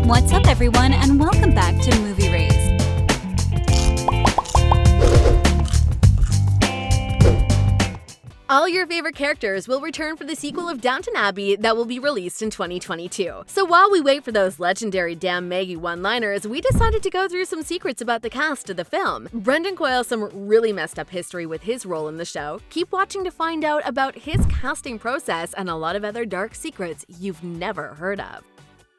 What's up, everyone, and welcome back to Movie Raised. All your favorite characters will return for the sequel of Downton Abbey that will be released in 2022. So while we wait for those legendary damn Maggie one-liners, we decided to go through some secrets about the cast of the film. Brendan Coyle some really messed up history with his role in the show. Keep watching to find out about his casting process and a lot of other dark secrets you've never heard of.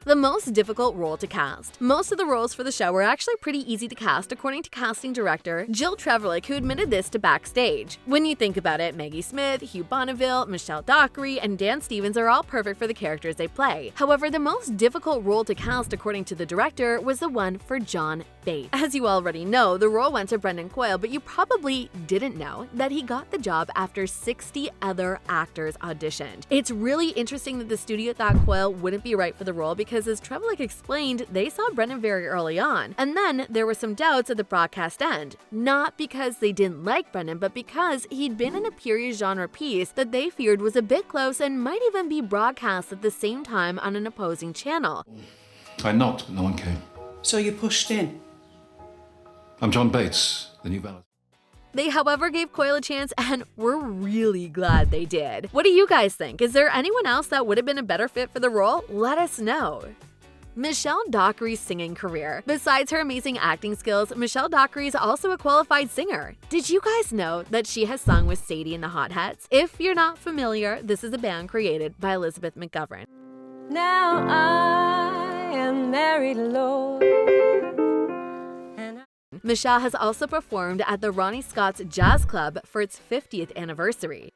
The most difficult role to cast. Most of the roles for the show were actually pretty easy to cast according to casting director Jill Treverlick, who admitted this to Backstage. When you think about it, Maggie Smiths, Hugh Bonneville, Michelle Dockery, and Dan Stevens are all perfect for the characters they play. However, the most difficult role to cast according to the director was the one for John Bates. As you already know, the role went to Brendan Coyle, but you probably didn't know that he got the job after 60 other actors auditioned. It's really interesting that the studio thought Coyle wouldn't be right for the role because, as Treverlick explained, they saw Brendan very early on, and then there were some doubts at the broadcast end. Not because they didn't like Brendan, but because he'd been in a period genre piece that they feared was a bit close and might even be broadcast at the same time on an opposing channel. I knocked, but no one came. So you pushed in? I'm John Bates, the new valet. They, however, gave Coyle a chance, and we're really glad they did. What do you guys think? Is there anyone else that would have been a better fit for the role? Let us know. Michelle Dockery's singing career. Besides her amazing acting skills, Michelle Dockery is also a qualified singer. Did you guys know that she has sung with Sadie and the Hotheads? If you're not familiar, this is a band created by Elizabeth McGovern. Now I am married, Lord. Michelle has also performed at the Ronnie Scott's Jazz Club for its 50th anniversary.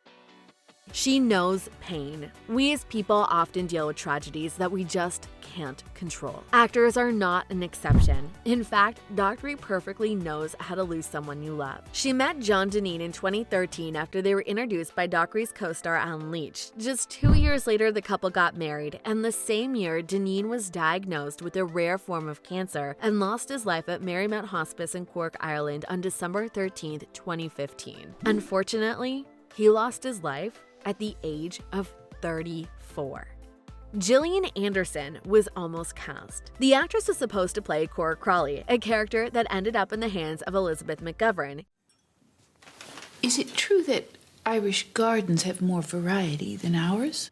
She knows pain. We as people often deal with tragedies that we just can't control. Actors are not an exception. In fact, Dockery perfectly knows how to lose someone you love. She met John Deneen in 2013 after they were introduced by Dockery's co-star Alan Leach. Just 2 years later, the couple got married, and the same year, Deneen was diagnosed with a rare form of cancer and lost his life at Marymount Hospice in Cork, Ireland on December 13, 2015. Unfortunately, he lost his life at the age of 34. Gillian Anderson was almost cast. The actress was supposed to play Cora Crawley, a character that ended up in the hands of Elizabeth McGovern. Is it true that Irish gardens have more variety than ours?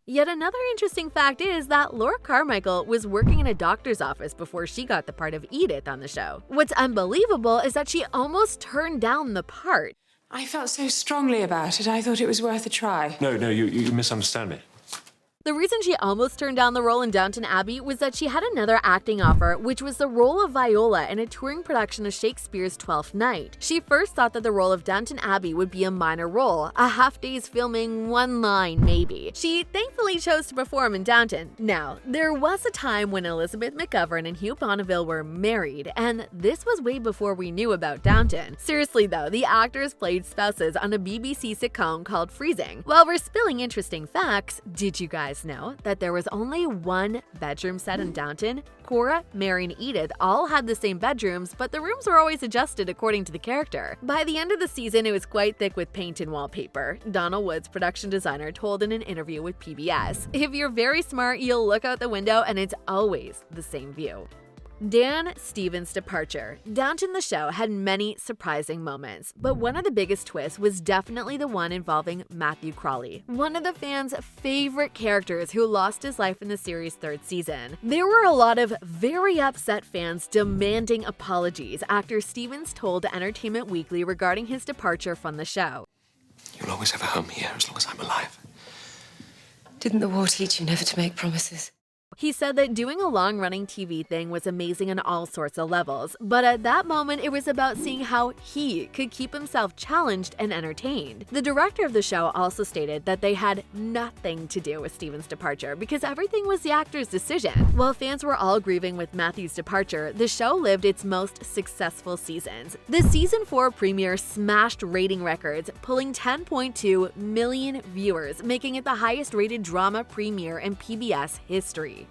Yet another interesting fact is that Laura Carmichael was working in a doctor's office before she got the part of Edith on the show. What's unbelievable is that she almost turned down the part. I felt so strongly about it, I thought it was worth a try. No, you misunderstand me. The reason she almost turned down the role in Downton Abbey was that she had another acting offer, which was the role of Viola in a touring production of Shakespeare's Twelfth Night. She first thought that the role of Downton Abbey would be a minor role, a half day's filming, one line maybe. She thankfully chose to perform in Downton. Now, there was a time when Elizabeth McGovern and Hugh Bonneville were married, and this was way before we knew about Downton. Seriously though, the actors played spouses on a BBC sitcom called Freezing. While we're spilling interesting facts, did you guys know that there was only one bedroom set in Downton? Cora, Mary, and Edith all had the same bedrooms, but the rooms were always adjusted according to the character. By the end of the season, it was quite thick with paint and wallpaper, Donald Woods, production designer, told in an interview with PBS. If you're very smart, you'll look out the window and it's always the same view. Dan Stevens' departure. Downton the show had many surprising moments, but one of the biggest twists was definitely the one involving Matthew Crawley, one of the fans' favorite characters who lost his life in the series' third season. There were a lot of very upset fans demanding apologies, actor Stevens told Entertainment Weekly regarding his departure from the show. You'll always have a home here as long as I'm alive. Didn't the war teach you never to make promises? He said that doing a long-running TV thing was amazing on all sorts of levels, but at that moment it was about seeing how he could keep himself challenged and entertained. The director of the show also stated that they had nothing to do with Stevens' departure because everything was the actor's decision. While fans were all grieving with Matthew's departure, the show lived its most successful seasons. The season 4 premiere smashed rating records, pulling 10.2 million viewers, making it the highest-rated drama premiere in PBS history.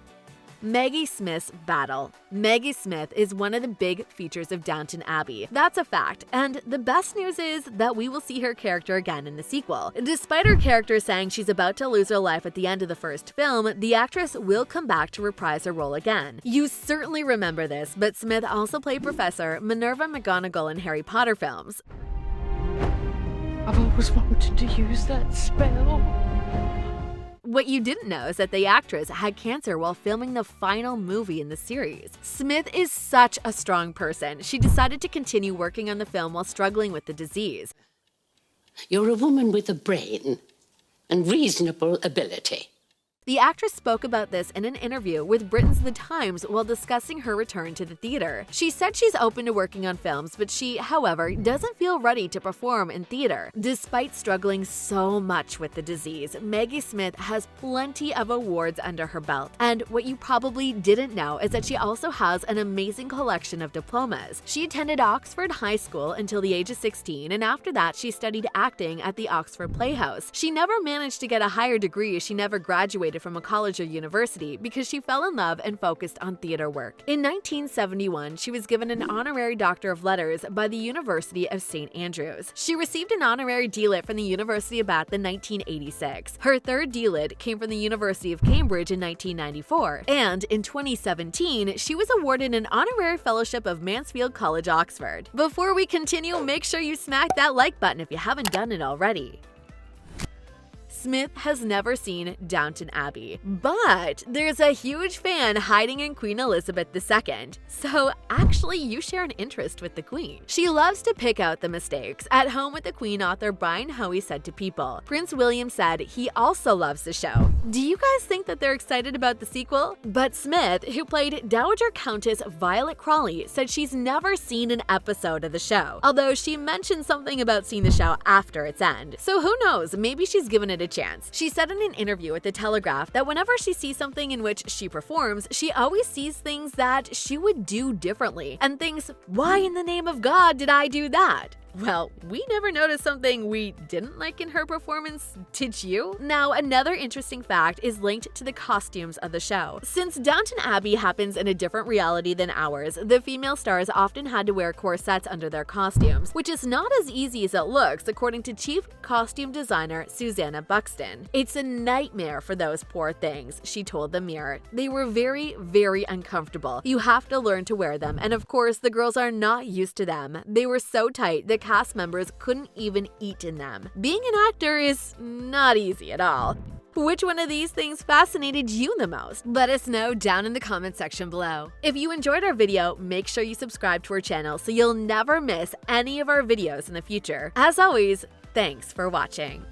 Maggie Smith's battle. Maggie Smith is one of the big features of Downton Abbey. That's a fact, and the best news is that we will see her character again in the sequel. Despite her character saying she's about to lose her life at the end of the first film, the actress will come back to reprise her role again. You certainly remember this, but Smith also played Professor Minerva McGonagall in Harry Potter films. I've always wanted to use that spell. What you didn't know is that the actress had cancer while filming the final movie in the series. Smith is such a strong person. She decided to continue working on the film while struggling with the disease. You're a woman with a brain and reasonable ability. The actress spoke about this in an interview with Britain's The Times while discussing her return to the theater. She said she's open to working on films, but she, however, doesn't feel ready to perform in theater. Despite struggling so much with the disease, Maggie Smith has plenty of awards under her belt. And what you probably didn't know is that she also has an amazing collection of diplomas. She attended Oxford High School until the age of 16, and after that she studied acting at the Oxford Playhouse. She never managed to get a higher degree as she never graduated from a college or university because she fell in love and focused on theater work. In 1971, she was given an honorary Doctor of Letters by the University of St. Andrews. She received an honorary D.Litt from the University of Bath in 1986. Her third D.Litt came from the University of Cambridge in 1994. And in 2017, she was awarded an honorary fellowship of Mansfield College, Oxford. Before we continue, make sure you smack that like button if you haven't done it already. Smith has never seen Downton Abbey, but there's a huge fan hiding in Queen Elizabeth II. So actually, you share an interest with the Queen. She loves to pick out the mistakes. At Home with the Queen author Brian Hoey said to People, Prince William said he also loves the show. Do you guys think that they're excited about the sequel? But Smith, who played Dowager Countess Violet Crawley, said she's never seen an episode of the show, although she mentioned something about seeing the show after its end. So who knows, maybe she's given it a chance. She said in an interview with The Telegraph that whenever she sees something in which she performs, she always sees things that she would do differently and thinks, why in the name of God did I do that? Well, we never noticed something we didn't like in her performance, did you? Now, another interesting fact is linked to the costumes of the show. Since Downton Abbey happens in a different reality than ours, the female stars often had to wear corsets under their costumes, which is not as easy as it looks, according to chief costume designer Susanna Buxton. It's a nightmare for those poor things, she told the Mirror. They were very, very uncomfortable. You have to learn to wear them, and of course, the girls are not used to them. They were so tight that cast members couldn't even eat in them. Being an actor is not easy at all. Which one of these things fascinated you the most? Let us know down in the comment section below. If you enjoyed our video, make sure you subscribe to our channel so you'll never miss any of our videos in the future. As always, thanks for watching.